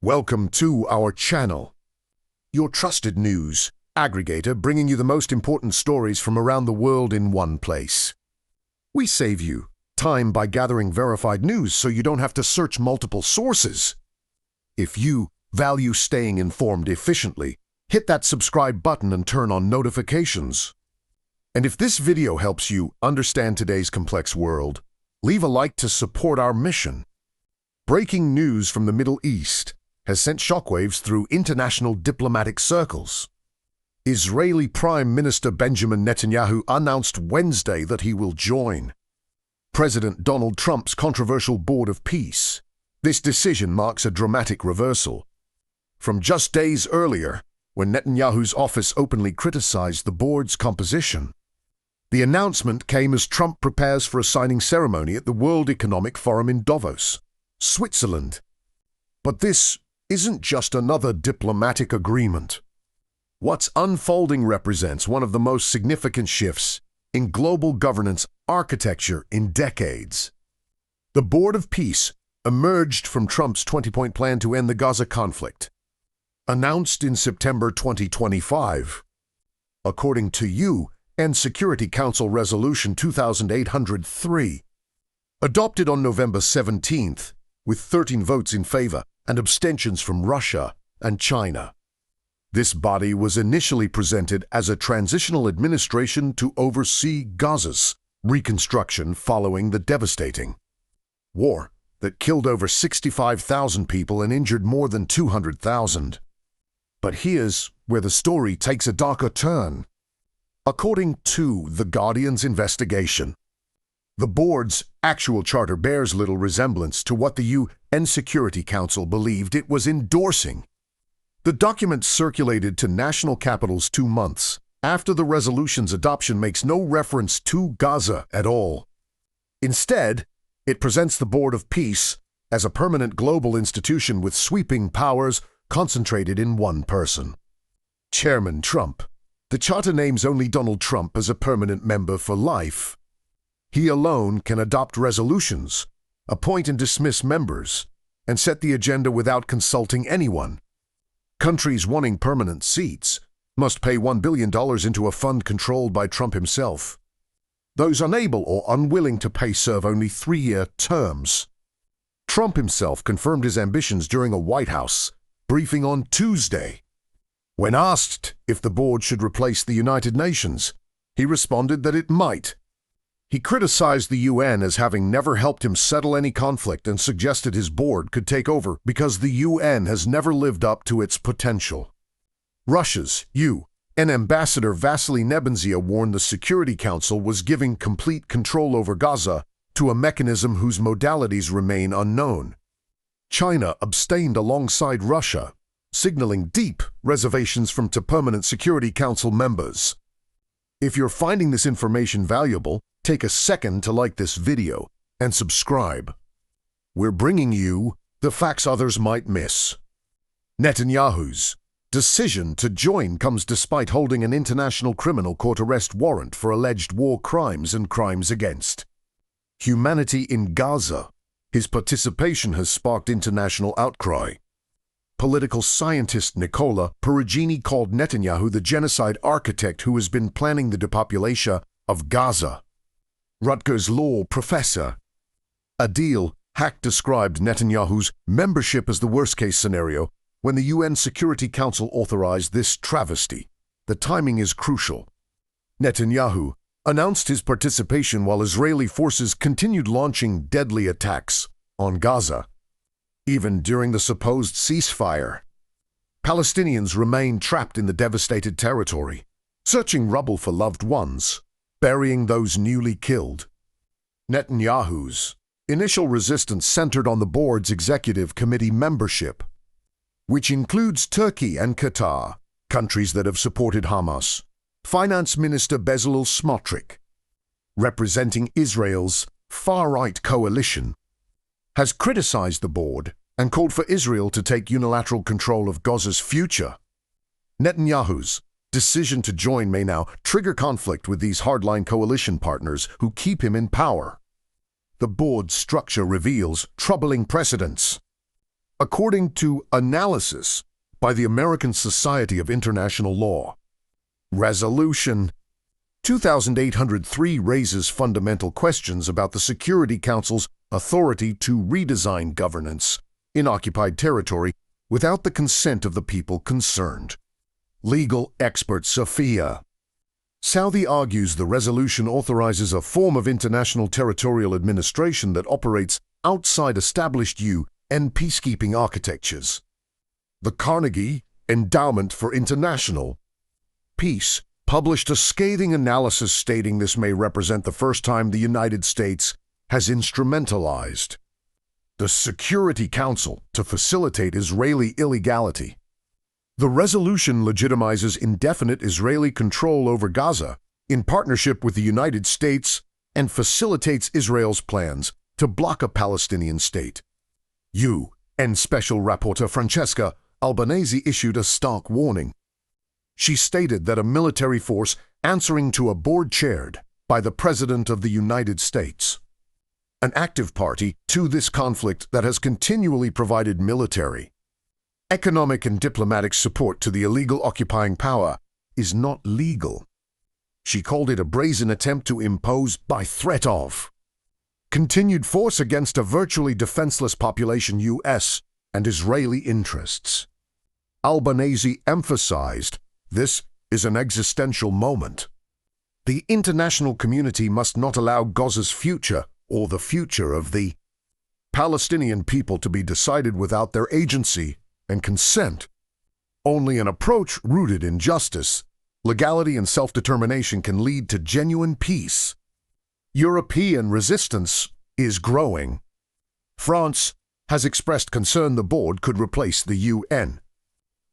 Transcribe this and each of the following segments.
Welcome to our channel, your trusted news aggregator bringing you the most important stories from around the world in one place. We save you time by gathering verified news so you don't have to search multiple sources. If you value staying informed efficiently, hit that subscribe button and turn on notifications. And if this video helps you understand today's complex world, leave a like to support our mission. Breaking news from the Middle East has sent shockwaves through international diplomatic circles. Israeli Prime Minister Benjamin Netanyahu announced Wednesday that he will join President Donald Trump's controversial Board of Peace. This decision marks a dramatic reversal from just days earlier, when Netanyahu's office openly criticized the board's composition. The announcement came as Trump prepares for a signing ceremony at the World Economic Forum in Davos, Switzerland. But this isn't just another diplomatic agreement. What's unfolding represents one of the most significant shifts in global governance architecture in decades. The Board of Peace emerged from Trump's 20-point plan to end the Gaza conflict, announced in September 2025. According to UN Security Council Resolution 2803, adopted on November 17th, with 13 votes in favor and abstentions from Russia and China. This body was initially presented as a transitional administration to oversee Gaza's reconstruction following the devastating war that killed over 65,000 people and injured more than 200,000. But here's where the story takes a darker turn. According to The Guardian's investigation, the board's actual charter bears little resemblance to what the UN Security Council believed it was endorsing. The document circulated to national capitals 2 months after the resolution's adoption makes no reference to Gaza at all. Instead, it presents the Board of Peace as a permanent global institution with sweeping powers concentrated in one person, Chairman Trump. The charter names only Donald Trump as a permanent member for life. He alone can adopt resolutions, appoint and dismiss members, and set the agenda without consulting anyone. Countries wanting permanent seats must pay $1 billion into a fund controlled by Trump himself. Those unable or unwilling to pay serve only 3-year terms. Trump himself confirmed his ambitions during a White House briefing on Tuesday. When asked if the board should replace the United Nations, he responded that it might. He criticized the UN as having never helped him settle any conflict and suggested his board could take over because the UN has never lived up to its potential. Russia's UN Ambassador Vasily Nebenzia warned the Security Council was giving complete control over Gaza to a mechanism whose modalities remain unknown. China abstained alongside Russia, signaling deep reservations from permanent Security Council members. If you're finding this information valuable, take a second to like this video and subscribe. We're bringing you the facts others might miss. Netanyahu's decision to join comes despite holding an international criminal court arrest warrant for alleged war crimes and crimes against humanity in Gaza. His participation has sparked international outcry. Political scientist Nicola Perugini called Netanyahu the genocide architect who has been planning the depopulation of Gaza. Rutgers law professor Adil Haq described Netanyahu's membership as the worst-case scenario when the UN Security Council authorized this travesty. The timing is crucial. Netanyahu announced his participation while Israeli forces continued launching deadly attacks on Gaza. Even during the supposed ceasefire, Palestinians remain trapped in the devastated territory, searching rubble for loved ones, burying those newly killed. Netanyahu's initial resistance centered on the board's executive committee membership, which includes Turkey and Qatar, countries that have supported Hamas. Finance Minister Bezalel Smotrich, representing Israel's far-right coalition, has criticized the board and called for Israel to take unilateral control of Gaza's future. Netanyahu's decision to join may now trigger conflict with these hardline coalition partners who keep him in power. The board's structure reveals troubling precedents. according to analysis by the American Society of International Law. Resolution 2803 raises fundamental questions about the Security Council's authority to redesign governance in occupied territory without the consent of the people concerned. Legal expert Sophia Southey argues the resolution authorizes a form of international territorial administration that operates outside established UN peacekeeping architectures. The Carnegie Endowment for International Peace published a scathing analysis stating this may represent the first time the United States has instrumentalized the Security Council to facilitate Israeli illegality. The resolution legitimizes indefinite Israeli control over Gaza in partnership with the United States and facilitates Israel's plans to block a Palestinian state. UN Special Rapporteur Francesca Albanese issued a stark warning. She stated that a military force answering to a board chaired by the President of the United States, an active party to this conflict that has continually provided military, economic and diplomatic support to the illegal occupying power, is not legal. She called it a brazen attempt to impose by threat of continued force against a virtually defenseless population U.S. and Israeli interests. Albanese emphasized this is an existential moment. The international community must not allow Gaza's future or the future of the Palestinian people to be decided without their agency and consent. Only an approach rooted in justice, legality, and self-determination can lead to genuine peace. European resistance is growing. France has expressed concern the board could replace the UN.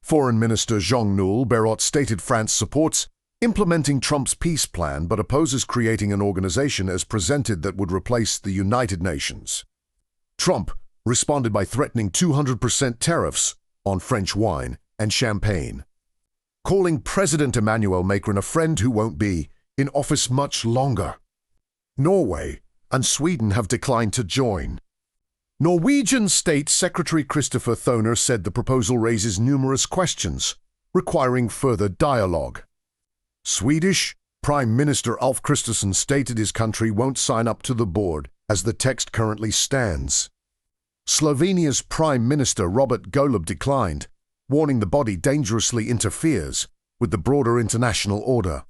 Foreign Minister Jean-Noël Barrot stated France supports implementing Trump's peace plan but opposes creating an organization as presented that would replace the United Nations. Trump responded by threatening 200% tariffs on French wine and champagne, calling President Emmanuel Macron a friend who won't be in office much longer. Norway and Sweden have declined to join. Norwegian State Secretary Christopher Thoner said the proposal raises numerous questions, requiring further dialogue. Swedish Prime Minister Ulf Kristersson stated his country won't sign up to the board as the text currently stands. Slovenia's Prime Minister Robert Golob declined, warning the body dangerously interferes with the broader international order.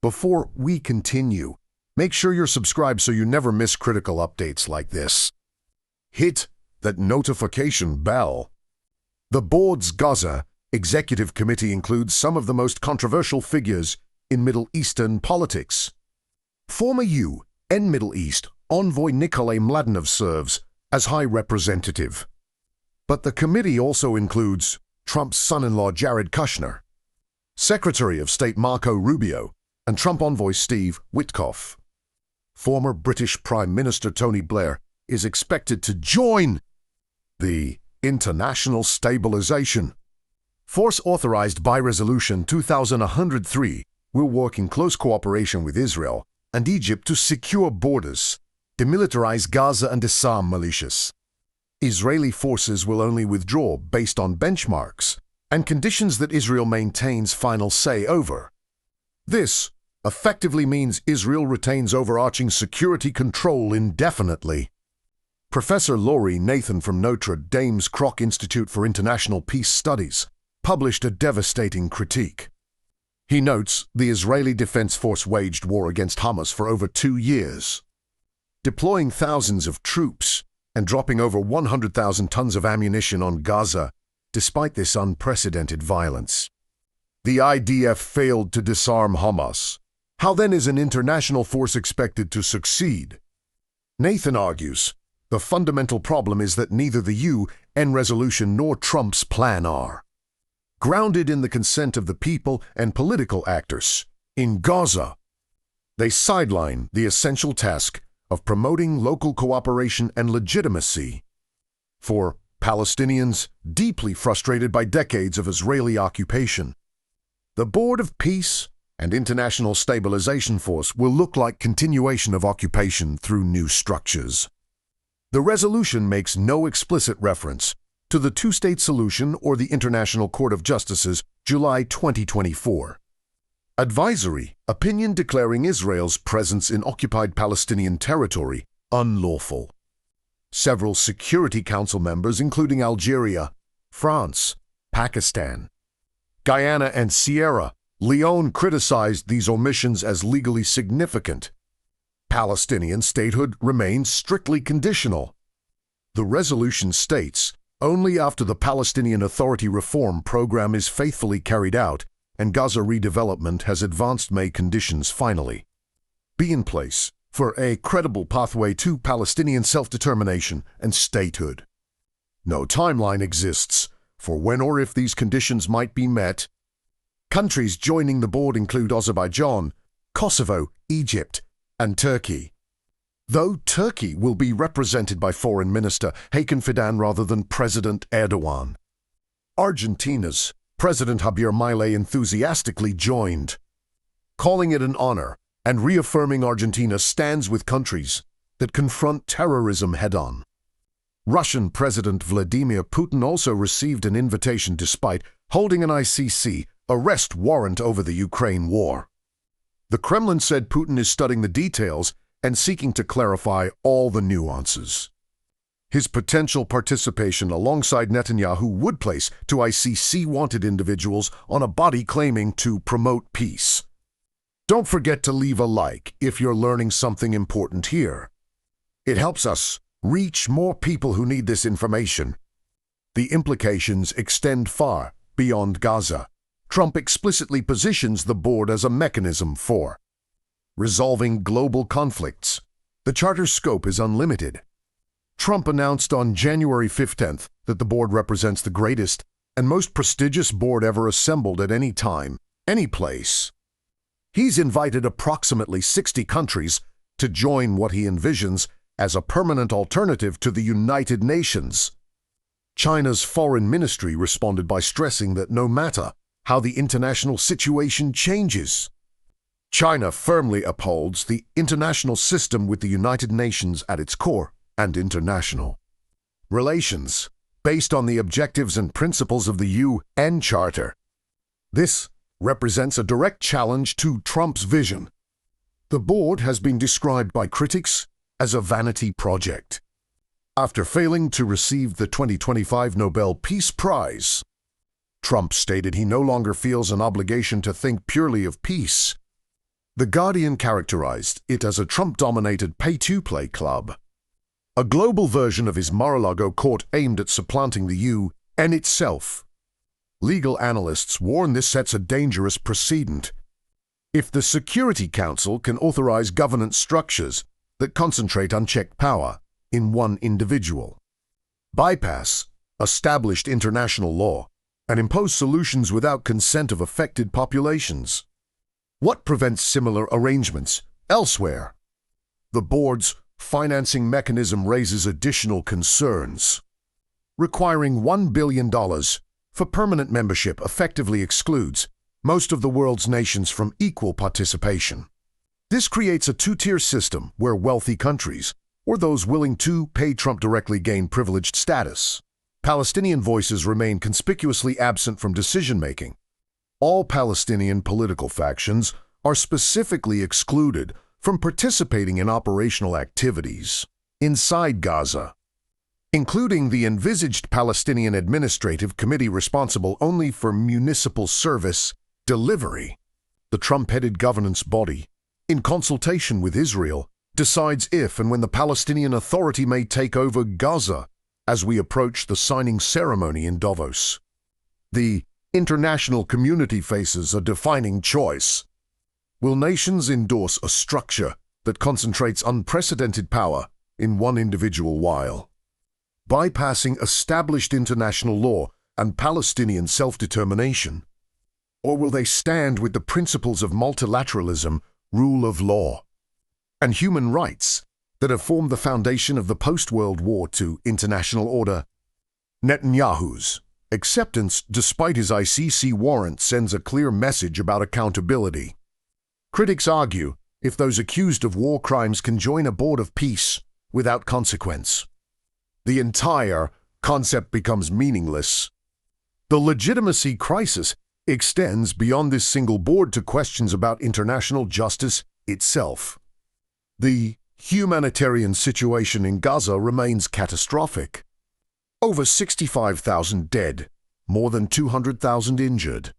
Before we continue, make sure you're subscribed so you never miss critical updates like this. Hit that notification bell. The board's Gaza Executive Committee includes some of the most controversial figures in Middle Eastern politics. Former UN Middle East envoy Nikolay Mladenov serves as High Representative. But the committee also includes Trump's son-in-law Jared Kushner, Secretary of State Marco Rubio, and Trump envoy Steve Witkoff. Former British Prime Minister Tony Blair is expected to join the International Stabilization Force authorized by Resolution 2103 will work in close cooperation with Israel and Egypt to secure borders, demilitarize Gaza and disarm militias. Israeli forces will only withdraw based on benchmarks and conditions that Israel maintains final say over. This effectively means Israel retains overarching security control indefinitely. Professor Laurie Nathan from Notre Dame's Kroc Institute for International Peace Studies published a devastating critique. He notes the Israeli Defense Force waged war against Hamas for over 2 years, deploying thousands of troops and dropping over 100,000 tons of ammunition on Gaza despite this unprecedented violence. The IDF failed to disarm Hamas. How then is an international force expected to succeed? Nathan argues the fundamental problem is that neither the UN resolution nor Trump's plan are grounded in the consent of the people and political actors in Gaza. They sideline the essential task of promoting local cooperation and legitimacy for Palestinians deeply frustrated by decades of Israeli occupation. The Board of Peace and International Stabilization Force will look like continuation of occupation through new structures. The resolution makes no explicit reference to the two-state solution or the International Court of Justice's July 2024. Advisory opinion declaring Israel's presence in occupied Palestinian territory unlawful. Several Security Council members, including Algeria, France, Pakistan, Guyana, and Sierra Leone, criticized these omissions as legally significant. Palestinian statehood remains strictly conditional. The resolution states, only after the Palestinian Authority reform program is faithfully carried out and Gaza redevelopment has advanced may conditions finally be in place for a credible pathway to Palestinian self-determination and statehood. No timeline exists for when or if these conditions might be met. Countries joining the board include Azerbaijan, Kosovo, Egypt, and Turkey. Though Turkey will be represented by Foreign Minister Hakan Fidan rather than President Erdogan. Argentina's President Javier Milei enthusiastically joined, calling it an honor and reaffirming Argentina stands with countries that confront terrorism head-on. Russian President Vladimir Putin also received an invitation despite holding an ICC arrest warrant over the Ukraine war. The Kremlin said Putin is studying the details and seeking to clarify all the nuances. His potential participation alongside Netanyahu would place two ICC-wanted individuals on a body claiming to promote peace. Don't forget to leave a like if you're learning something important here. It helps us reach more people who need this information. The implications extend far beyond Gaza. Trump explicitly positions the board as a mechanism for resolving global conflicts. The charter's scope is unlimited. Trump announced on January 15th that the board represents the greatest and most prestigious board ever assembled at any time, any place. He's invited approximately 60 countries to join what he envisions as a permanent alternative to the United Nations. China's foreign ministry responded by stressing that no matter how the international situation changes, China firmly upholds the international system with the United Nations at its core and international relations based on the objectives and principles of the UN Charter. This represents a direct challenge to Trump's vision. The board has been described by critics as a vanity project. After failing to receive the 2025 Nobel Peace Prize, Trump stated he no longer feels an obligation to think purely of peace. The Guardian characterized it as a Trump-dominated pay-to-play club, a global version of his Mar-a-Lago court aimed at supplanting the UN itself. Legal analysts warn this sets a dangerous precedent. If the Security Council can authorize governance structures that concentrate unchecked power in one individual, bypass established international law, and impose solutions without consent of affected populations, what prevents similar arrangements elsewhere? The board's financing mechanism raises additional concerns. Requiring $1 billion for permanent membership effectively excludes most of the world's nations from equal participation. This creates a two-tier system where wealthy countries, or those willing to pay Trump directly, gain privileged status. Palestinian voices remain conspicuously absent from decision-making. All Palestinian political factions are specifically excluded from participating in operational activities inside Gaza, including the envisaged Palestinian Administrative Committee responsible only for municipal service delivery. The Trump-headed governance body, in consultation with Israel, decides if and when the Palestinian Authority may take over Gaza as we approach the signing ceremony in Davos. The international community faces a defining choice. Will nations endorse a structure that concentrates unprecedented power in one individual while bypassing established international law and Palestinian self-determination? Or will they stand with the principles of multilateralism, rule of law, and human rights that have formed the foundation of the post-World War II international order? Netanyahu's acceptance, despite his ICC warrant, sends a clear message about accountability. Critics argue if those accused of war crimes can join a board of peace without consequence, the entire concept becomes meaningless. The legitimacy crisis extends beyond this single board to questions about international justice itself. The humanitarian situation in Gaza remains catastrophic. Over 65,000 dead, more than 200,000 injured.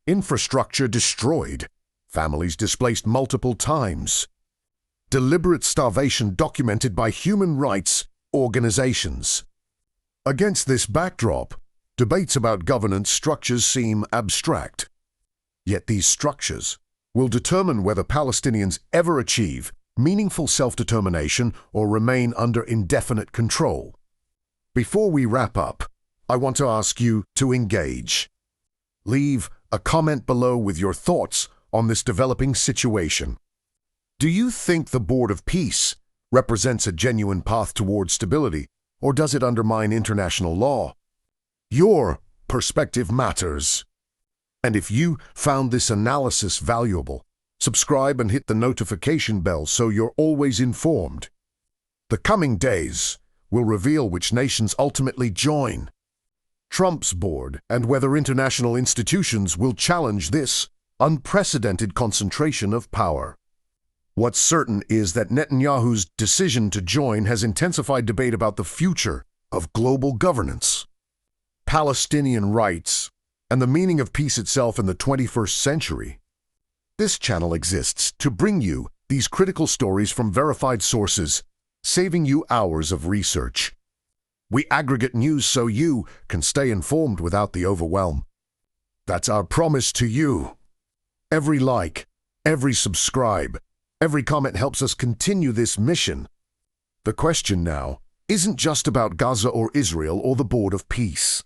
Infrastructure destroyed, families displaced multiple times. Deliberate starvation documented by human rights organizations. Against this backdrop, debates about governance structures seem abstract. Yet these structures will determine whether Palestinians ever achieve meaningful self-determination or remain under indefinite control. Before we wrap up, I want to ask you to engage. Leave a comment below with your thoughts on this developing situation. Do you think the Board of Peace represents a genuine path toward stability, or does it undermine international law? Your perspective matters. And if you found this analysis valuable, subscribe and hit the notification bell so you're always informed. The coming days will reveal which nations ultimately join Trump's board and whether international institutions will challenge this unprecedented concentration of power. What's certain is that Netanyahu's decision to join has intensified debate about the future of global governance, Palestinian rights, and the meaning of peace itself in the 21st century. This channel exists to bring you these critical stories from verified sources, saving you hours of research. We aggregate news so you can stay informed without the overwhelm. That's our promise to you. Every like, every subscribe, every comment helps us continue this mission. The question now isn't just about Gaza or Israel or the Board of Peace.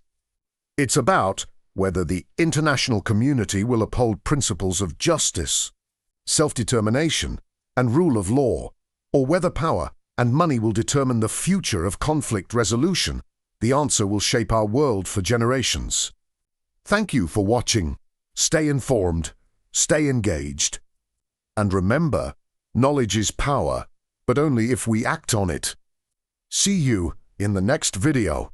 It's about whether the international community will uphold principles of justice, self-determination, and rule of law, or whether power and money will determine the future of conflict resolution. The answer will shape our world for generations. Thank you for watching. Stay informed, stay engaged, and remember, knowledge is power, but only if we act on it. See you in the next video.